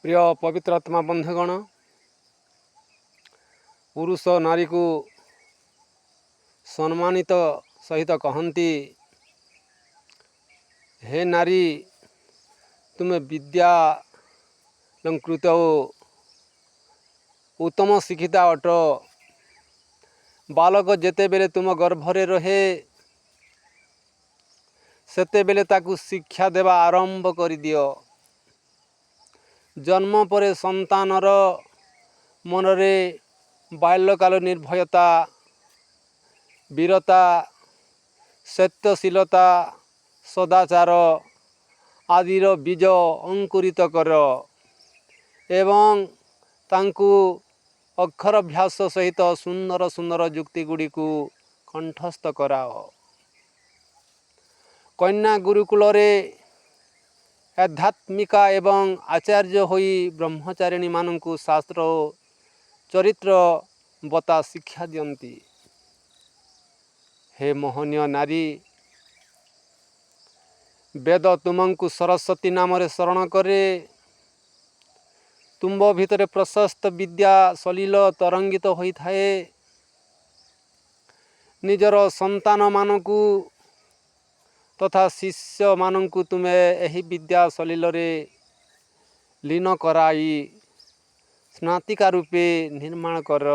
प्रिय पवित्र आत्मा बंधुगण, पुरुष नारी को सम्मानित सहित कहती, हे नारी तुम्हें विद्या अलंकृत उत्तम शिक्षिता अट। बालक जेते बेले तुम गर्भरे रहे सेते बेले ताकू शिक्षा देवा आरंभ कर दियो। जन्म परे संतानर मनरे बाल्यकाल निर्भयता, वीरता, सत्यशीलता, सदाचार आदिर बीज अंकुरित कर एवं तांकु अक्षराभ्यास सहित सुंदर सुंदर युक्ति गुड़ी को कंठस्थ कराओ। कन्या गुरुकुल आध्यात्मिका एवं आचार्य होई ब्रह्मचारिणी मानू शास्त्र चरित्र बता शिक्षा दियंती। हे मोहनीय नारी, वेद तुमको सरस्वती नाम शरण करे। तुम्ब भितर प्रशस्त विद्या सलील तरंगित होता है। निजर संतान मानकु तथा शिष्य मानकु तुम्हें यही विद्या सलील लीन कराई स्नातिका रूपे निर्माण कर।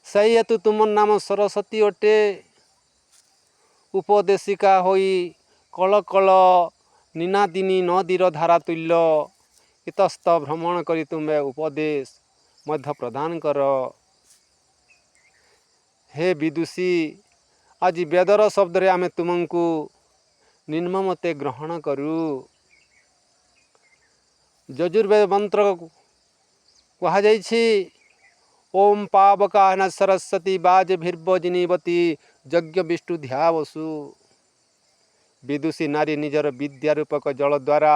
सही हेतु तुम नाम सरस्वती अटे। उपदेशिका होई कल कल निनादिनी नदीर धारा तुल्य इतस्त भ्रमण करी तुम्हें उपदेश मध्य प्रदान कर। हे विदुषी, आज वेदर शब्द रे आमे तुमको निर्ममते ग्रहण करू। यजुर्वेद मंत्र कहा जाइछि, ओम पावकान सरस्वती बाज भीर्वजिनीवती यज्ञ विष्णु ध्यावसु। विदुषी नारी निजर विद्या रूपक जल द्वारा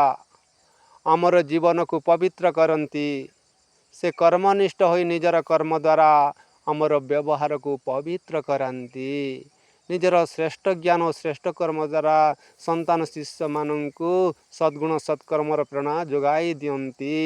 आमर जीवन को पवित्र करती। से कर्मनिष्ठ होई निजर कर्म द्वारा आमर व्यवहार को पवित्र कराती। निजर श्रेष्ठ ज्ञान और श्रेष्ठ कर्म द्वारा संतान शिष्य मानू सद्गुण सत्कर्मर प्रेरणा जोगाई दियंती।